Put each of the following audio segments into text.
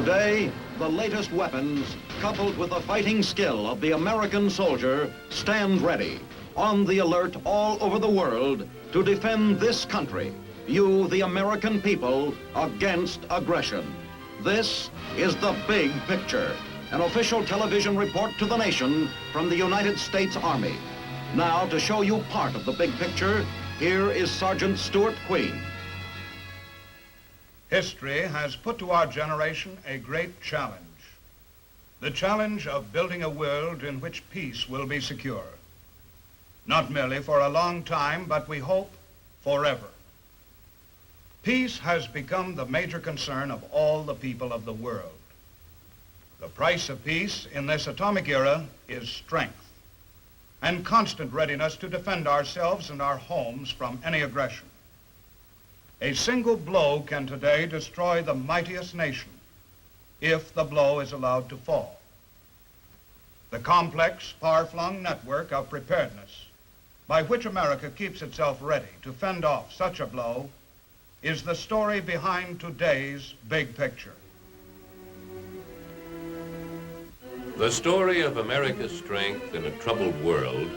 Today, the latest weapons, coupled with the fighting skill of the American soldier, stand ready, on the alert all over the world to defend this country, you, the American people, against aggression. This is the big picture, an official television report to the nation from the United States Army. Now, to show you part of the big picture, here is Sergeant Stuart Queen. History has put to our generation a great challenge. The challenge of building a world in which peace will be secure. Not merely for a long time, but we hope forever. Peace has become the major concern of all the people of the world. The price of peace in this atomic era is strength and constant readiness to defend ourselves and our homes from any aggression. A single blow can today destroy the mightiest nation if the blow is allowed to fall. The complex, far-flung network of preparedness by which America keeps itself ready to fend off such a blow is the story behind today's big picture. The story of America's strength in a troubled world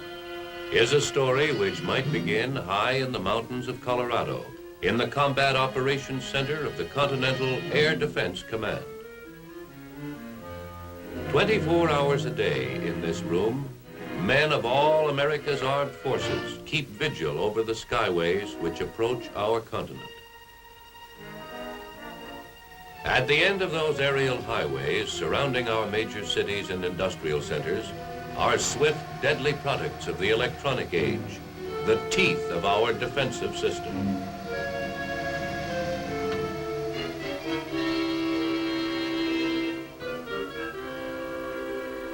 is a story which might begin high in the mountains of Colorado, in the Combat Operations Center of the Continental Air Defense Command. 24 hours a day in this room, men of all America's armed forces keep vigil over the skyways which approach our continent. At the end of those aerial highways surrounding our major cities and industrial centers are swift, deadly products of the electronic age, the teeth of our defensive system.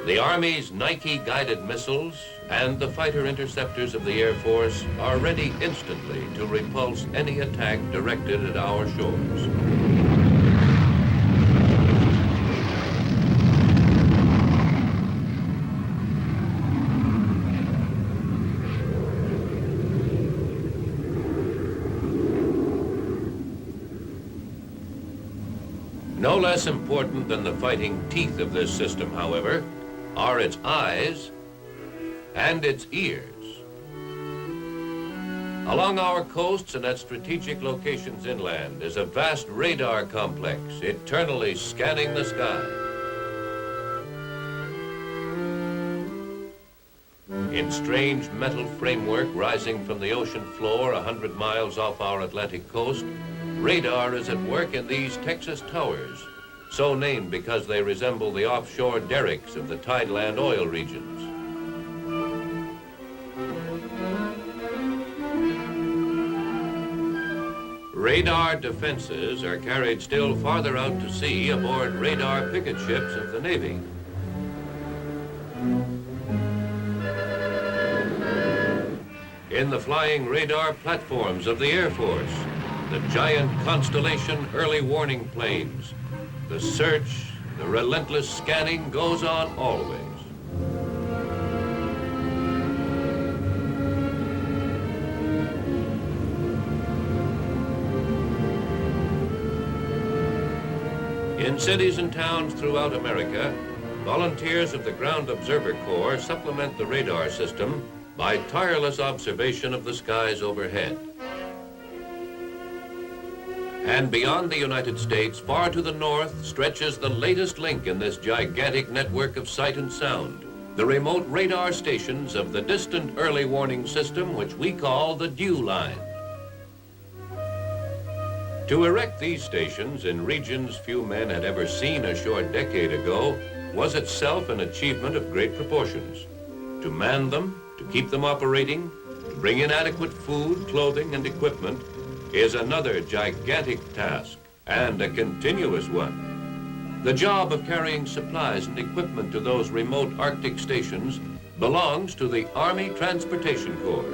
The Army's Nike-guided missiles and the fighter interceptors of the Air Force are ready instantly to repulse any attack directed at our shores. No less important than the fighting teeth of this system, however, are its eyes and its ears. Along our coasts and at strategic locations inland is a vast radar complex eternally scanning the sky. In strange metal framework rising from the ocean floor 100 miles off our Atlantic coast, radar is at work in these Texas towers, so named because they resemble the offshore derricks of the tideland oil regions. Radar defenses are carried still farther out to sea aboard radar picket ships of the Navy. In the flying radar platforms of the Air Force, the giant Constellation early warning planes, the search, the relentless scanning goes on always. In cities and towns throughout America, volunteers of the Ground Observer Corps supplement the radar system by tireless observation of the skies overhead. And beyond the United States, far to the north, stretches the latest link in this gigantic network of sight and sound, the remote radar stations of the distant early warning system, which we call the Dew Line. To erect these stations in regions few men had ever seen a short decade ago was itself an achievement of great proportions. To man them, to keep them operating, to bring in adequate food, clothing, and equipment is another gigantic task and a continuous one. The job of carrying supplies and equipment to those remote Arctic stations belongs to the Army Transportation Corps.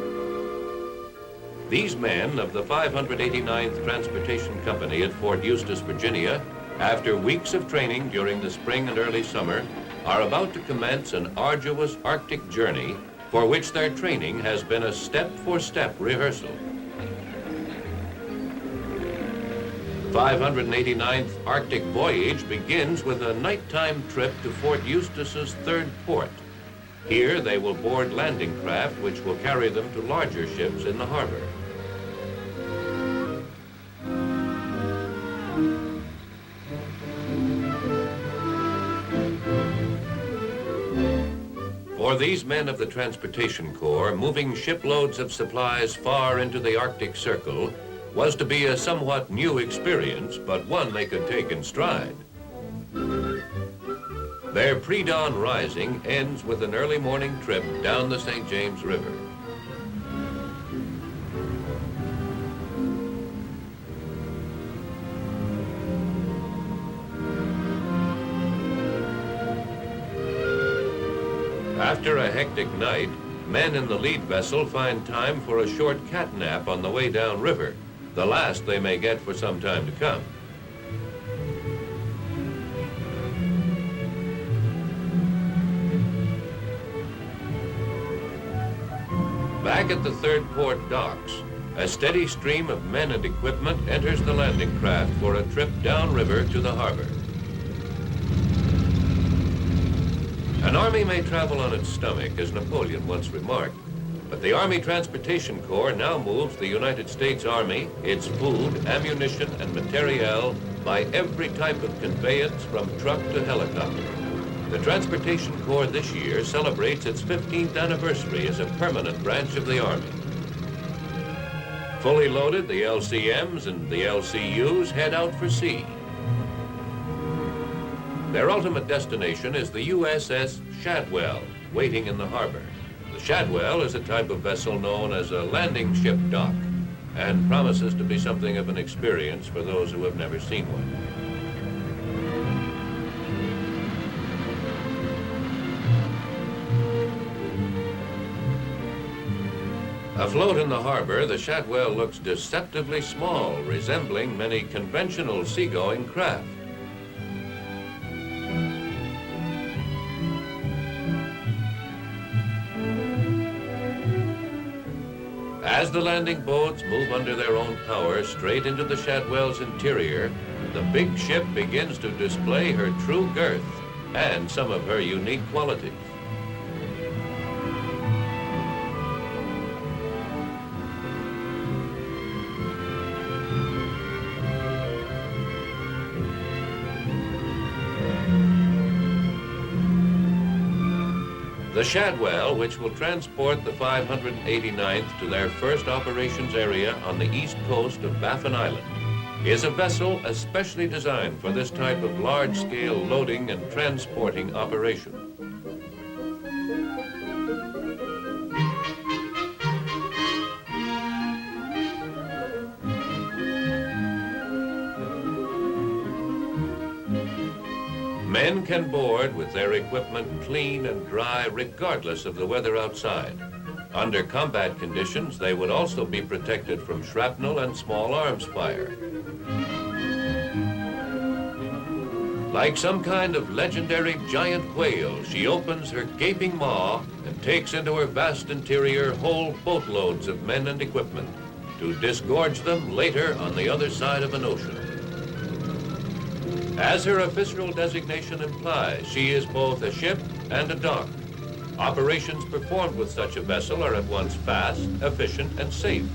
These men of the 589th Transportation Company at Fort Eustis, Virginia, after weeks of training during the spring and early summer, are about to commence an arduous Arctic journey for which their training has been a step-for-step rehearsal. 589th Arctic voyage begins with a nighttime trip to Fort Eustis's third port. Here they will board landing craft which will carry them to larger ships in the harbor. For these men of the Transportation Corps, moving shiploads of supplies far into the Arctic Circle was to be a somewhat new experience, but one they could take in stride. Their pre-dawn rising ends with an early morning trip down the St. James River. After a hectic night, men in the lead vessel find time for a short cat nap on the way downriver, the last they may get for some time to come. Back at the third port docks, a steady stream of men and equipment enters the landing craft for a trip downriver to the harbor. An army may travel on its stomach, as Napoleon once remarked, but the Army Transportation Corps now moves the United States Army, its food, ammunition, and materiel by every type of conveyance from truck to helicopter. The Transportation Corps this year celebrates its 15th anniversary as a permanent branch of the Army. Fully loaded, the LCMs and the LCUs head out for sea. Their ultimate destination is the USS Shadwell, waiting in the harbor. The Shadwell is a type of vessel known as a landing ship dock and promises to be something of an experience for those who have never seen one. Afloat in the harbor, the Shadwell looks deceptively small, resembling many conventional seagoing craft. As the landing boats move under their own power straight into the Shadwell's interior, the big ship begins to display her true girth and some of her unique qualities. The Shadwell, which will transport the 589th to their first operations area on the east coast of Baffin Island, is a vessel especially designed for this type of large-scale loading and transporting operation. Men can board with their equipment clean and dry regardless of the weather outside. Under combat conditions, they would also be protected from shrapnel and small arms fire. Like some kind of legendary giant whale, she opens her gaping maw and takes into her vast interior whole boatloads of men and equipment to disgorge them later on the other side of an ocean. As her official designation implies, she is both a ship and a dock. Operations performed with such a vessel are at once fast, efficient, and safe.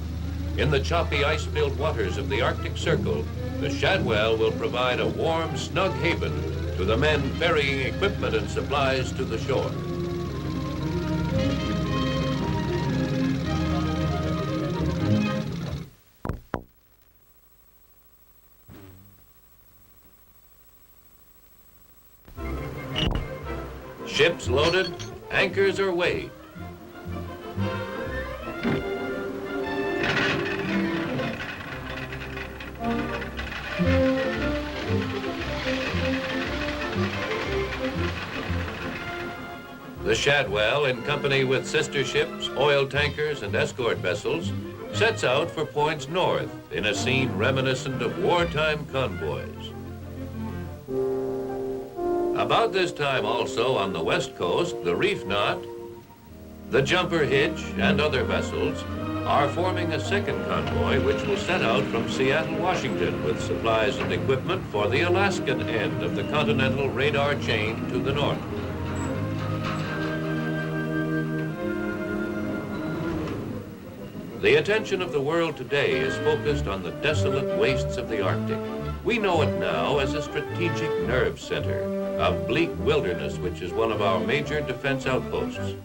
In the choppy ice-filled waters of the Arctic Circle, the Shadwell will provide a warm, snug haven to the men ferrying equipment and supplies to the shore. Ships loaded, anchors are weighed. The Shadwell, in company with sister ships, oil tankers, and escort vessels, sets out for points north in a scene reminiscent of wartime convoys. About this time also on the west coast, the reef knot The Jumper Hitch and other vessels are forming a second convoy which will set out from Seattle, Washington with supplies and equipment for the Alaskan end of the continental radar chain to the north. The attention of the world today is focused on the desolate wastes of the Arctic. We know it now as a strategic nerve center, a bleak wilderness which is one of our major defense outposts.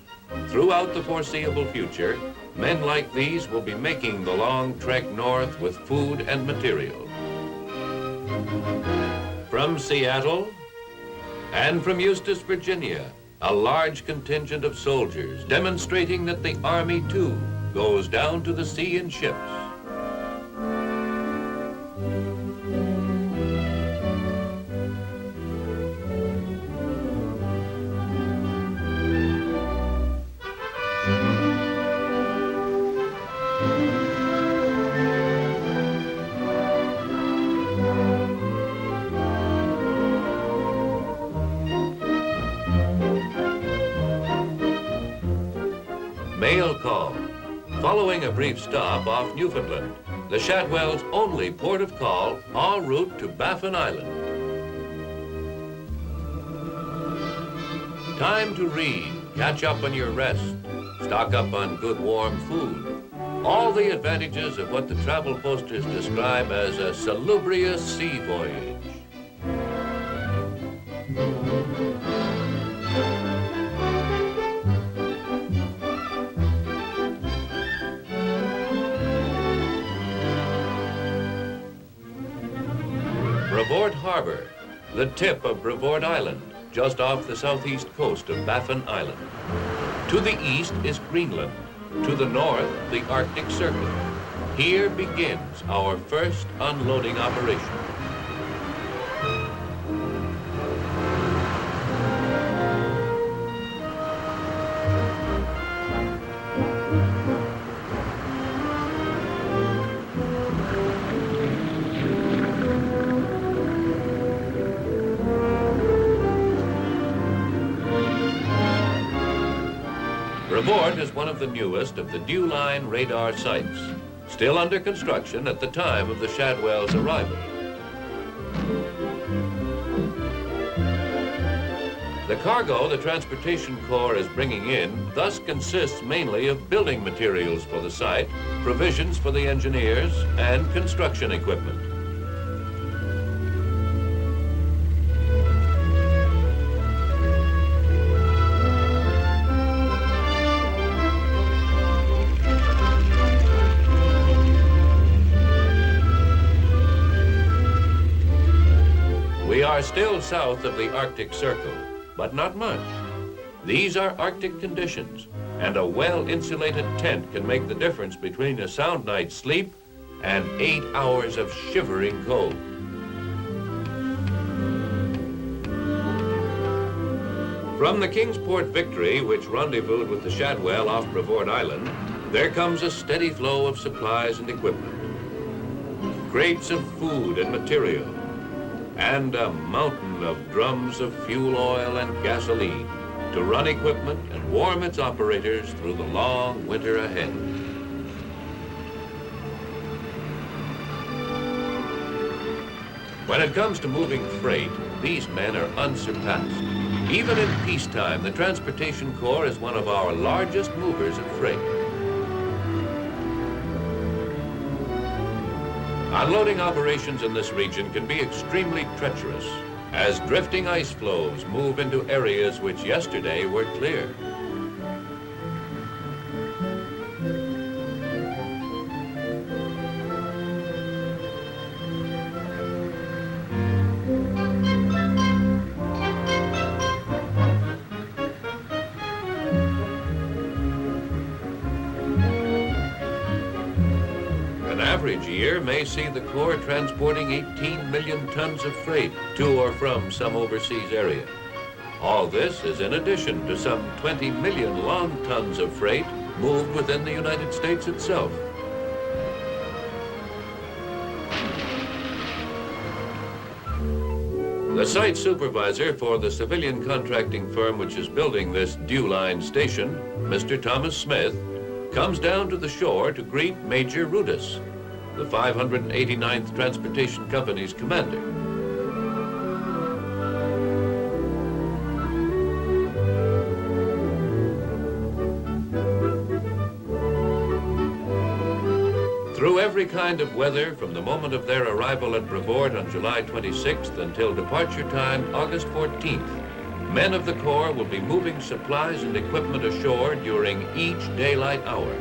Throughout the foreseeable future, men like these will be making the long trek north with food and material. From Seattle and from Eustis, Virginia, a large contingent of soldiers demonstrating that the Army, too, goes down to the sea in ships. Mail call. Following a brief stop off Newfoundland, the Shadwell's only port of call en route to Baffin Island. Time to read, catch up on your rest, stock up on good warm food. All the advantages of what the travel posters describe as a salubrious sea voyage. Brevoort Harbor, the tip of Brevoort Island, just off the southeast coast of Baffin Island. To the east is Greenland. To the north, the Arctic Circle. Here begins our first unloading operation. Brevoort is one of the newest of the Dew-Line radar sites, still under construction at the time of the Shadwell's arrival. The cargo the Transportation Corps is bringing in thus consists mainly of building materials for the site, provisions for the engineers, and construction equipment. We are still south of the Arctic Circle, but not much. These are Arctic conditions, and a well-insulated tent can make the difference between a sound night's sleep and 8 hours of shivering cold. From the Kingsport Victory, which rendezvoused with the Shadwell off Brevoort Island, there comes a steady flow of supplies and equipment. Crates of food and material, and a mountain of drums of fuel oil and gasoline to run equipment and warm its operators through the long winter ahead. When it comes to moving freight, these men are unsurpassed. Even in peacetime, the Transportation Corps is one of our largest movers of freight. Unloading operations in this region can be extremely treacherous as drifting ice floes move into areas which yesterday were clear. An average year may see the Corps transporting 18 million tons of freight to or from some overseas area. All this is in addition to some 20 million long tons of freight moved within the United States itself. The site supervisor for the civilian contracting firm which is building this dew line station, Mr. Thomas Smith, comes down to the shore to greet Major Rudis, the 589th Transportation Company's commander. Through every kind of weather, from the moment of their arrival at Brevoort on July 26th until departure time, August 14th, men of the Corps will be moving supplies and equipment ashore during each daylight hour.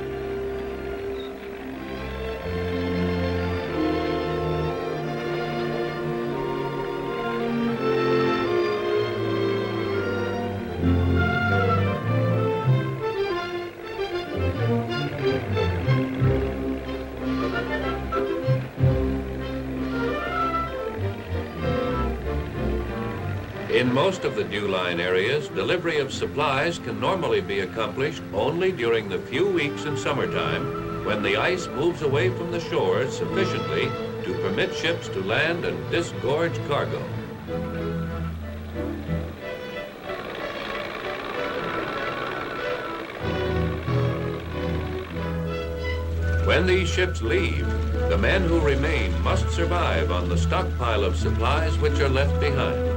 In most of the dew line areas, delivery of supplies can normally be accomplished only during the few weeks in summertime when the ice moves away from the shore sufficiently to permit ships to land and disgorge cargo. When these ships leave, the men who remain must survive on the stockpile of supplies which are left behind.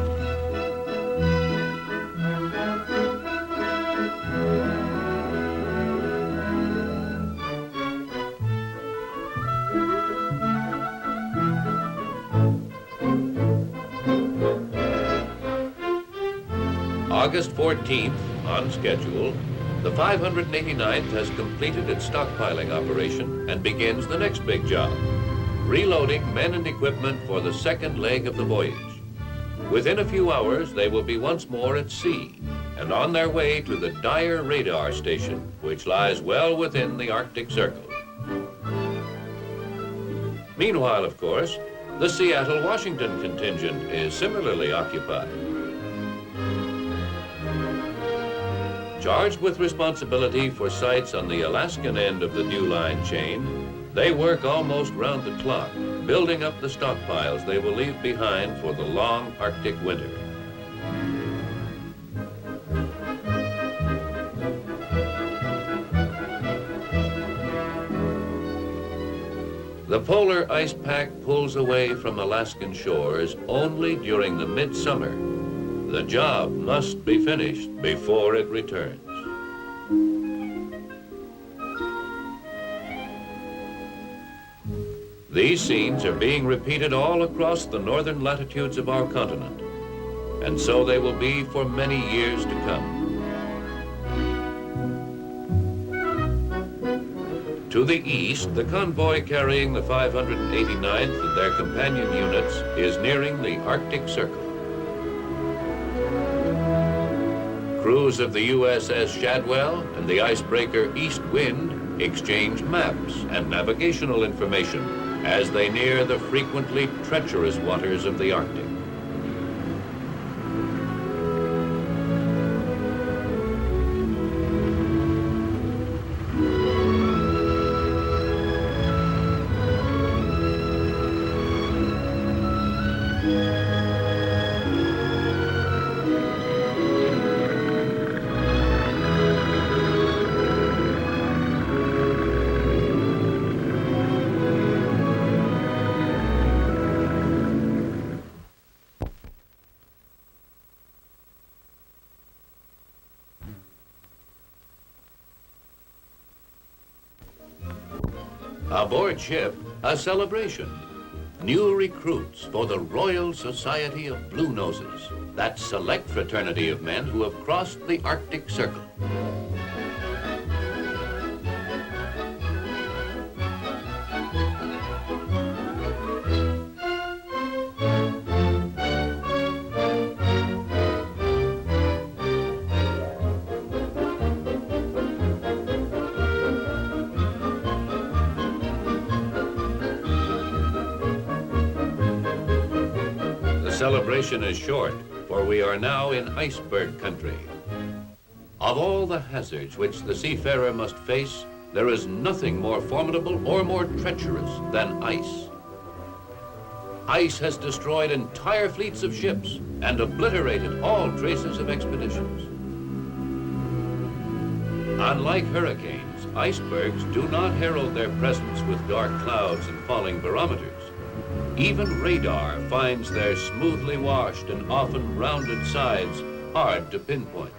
August 14th, on schedule, the 589th has completed its stockpiling operation and begins the next big job, reloading men and equipment for the second leg of the voyage. Within a few hours, they will be once more at sea and on their way to the Dyer radar station, which lies well within the Arctic Circle. Meanwhile, of course, the Seattle-Washington contingent is similarly occupied. Charged with responsibility for sites on the Alaskan end of the dew line chain, they work almost round the clock, building up the stockpiles they will leave behind for the long Arctic winter. The polar ice pack pulls away from Alaskan shores only during the midsummer. The job must be finished before it returns. These scenes are being repeated all across the northern latitudes of our continent, and so they will be for many years to come. To the east, the convoy carrying the 589th and their companion units is nearing the Arctic Circle. Crews of the USS Shadwell and the icebreaker East Wind exchange maps and navigational information as they near the frequently treacherous waters of the Arctic. Aboard ship, a celebration. New recruits for the Royal Society of Blue Noses, that select fraternity of men who have crossed the Arctic Circle. The celebration is short, for we are now in iceberg country. Of all the hazards which the seafarer must face, there is nothing more formidable or more treacherous than ice. Ice has destroyed entire fleets of ships and obliterated all traces of expeditions. Unlike hurricanes, icebergs do not herald their presence with dark clouds and falling barometers. Even radar finds their smoothly washed and often rounded sides hard to pinpoint.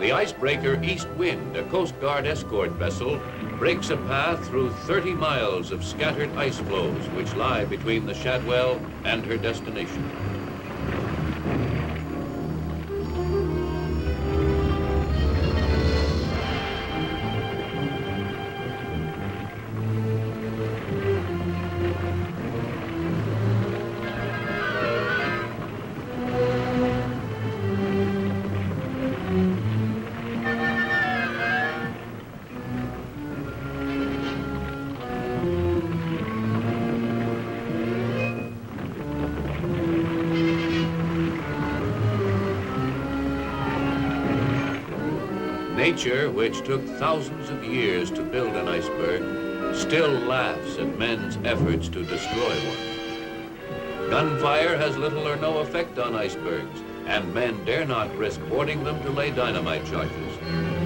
The icebreaker East Wind, a Coast Guard escort vessel, breaks a path through 30 miles of scattered ice floes which lie between the Shadwell and her destination. Nature, which took thousands of years to build an iceberg, still laughs at men's efforts to destroy one. Gunfire has little or no effect on icebergs, and men dare not risk boarding them to lay dynamite charges.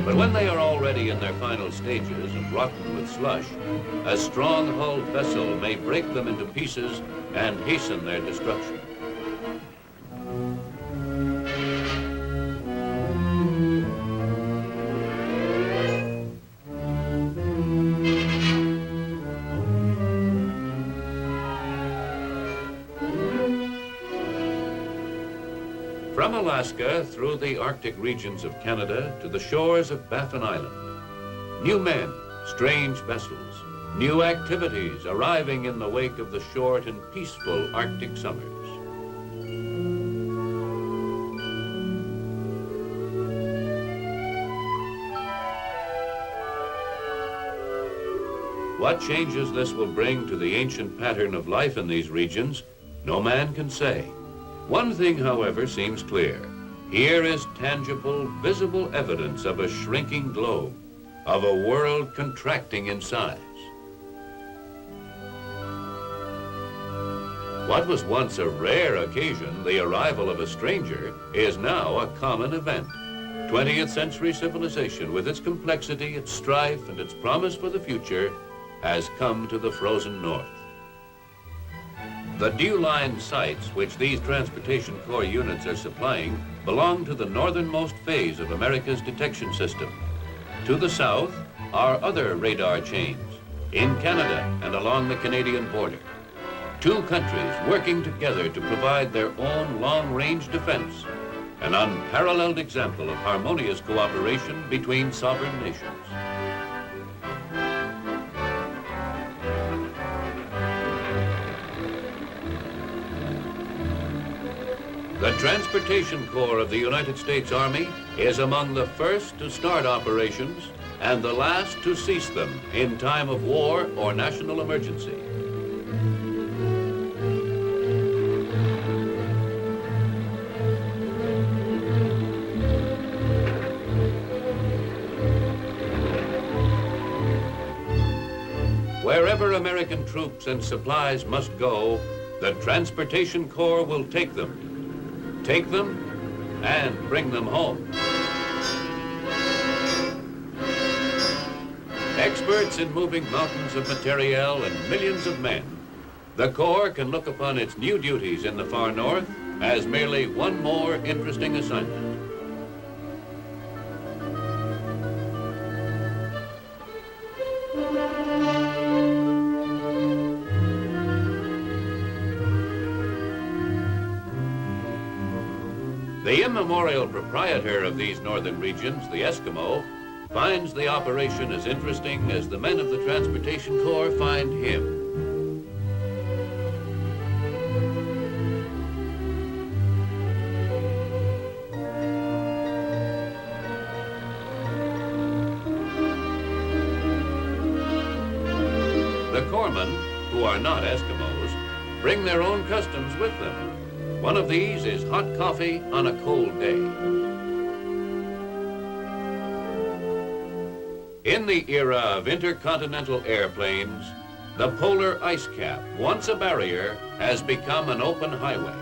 But when they are already in their final stages and rotten with slush, a strong-hulled vessel may break them into pieces and hasten their destruction. From Alaska through the Arctic regions of Canada to the shores of Baffin Island, new men, strange vessels, new activities arriving in the wake of the short and peaceful Arctic summers. What changes this will bring to the ancient pattern of life in these regions, no man can say. One thing, however, seems clear. Here is tangible, visible evidence of a shrinking globe, of a world contracting in size. What was once a rare occasion, the arrival of a stranger, is now a common event. 20th century civilization, with its complexity, its strife, and its promise for the future, has come to the frozen north. The dew-lined sites which these Transportation Corps units are supplying belong to the northernmost phase of America's detection system. To the south are other radar chains, in Canada and along the Canadian border. Two countries working together to provide their own long-range defense, an unparalleled example of harmonious cooperation between sovereign nations. The Transportation Corps of the United States Army is among the first to start operations and the last to cease them in time of war or national emergency. Wherever American troops and supplies must go, the Transportation Corps will take them. Take them and bring them home. Experts in moving mountains of materiel and millions of men, the Corps can look upon its new duties in the far north as merely one more interesting assignment. The immemorial proprietor of these northern regions, the Eskimo, finds the operation as interesting as the men of the Transportation Corps find him. The corpsmen, who are not Eskimos, bring their own customs with them. One of these is hot coffee on a cold day. In the era of intercontinental airplanes, the polar ice cap, once a barrier, has become an open highway.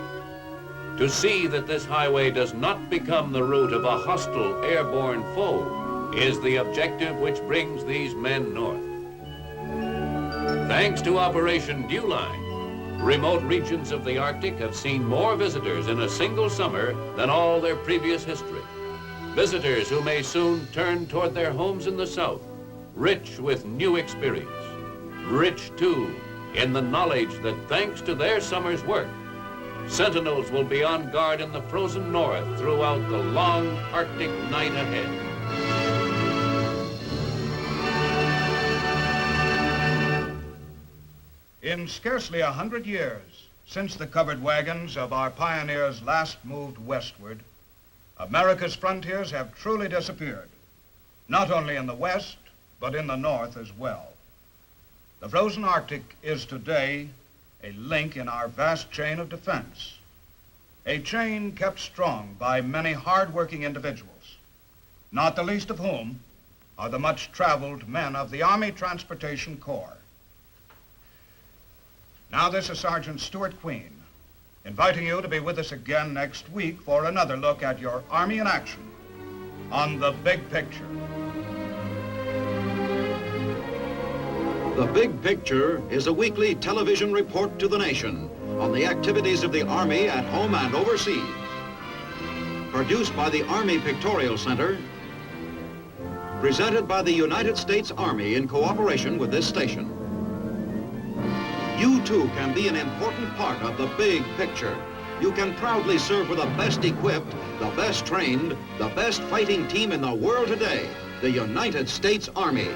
To see that this highway does not become the route of a hostile airborne foe is the objective which brings these men north. Thanks to Operation Dewline, remote regions of the Arctic have seen more visitors in a single summer than all their previous history. Visitors who may soon turn toward their homes in the south, rich with new experience. Rich, too, in the knowledge that thanks to their summer's work, sentinels will be on guard in the frozen north throughout the long Arctic night ahead. In scarcely 100 years since the covered wagons of our pioneers last moved westward, America's frontiers have truly disappeared, not only in the west, but in the north as well. The frozen Arctic is today a link in our vast chain of defense, a chain kept strong by many hard-working individuals, not the least of whom are the much-traveled men of the Army Transportation Corps. Now this is Sergeant Stuart Queen, inviting you to be with us again next week for another look at your Army in action on The Big Picture. The Big Picture is a weekly television report to the nation on the activities of the Army at home and overseas. Produced by the Army Pictorial Center, presented by the United States Army in cooperation with this station. You too can be an important part of the big picture. You can proudly serve with the best equipped, the best trained, the best fighting team in the world today, the United States Army.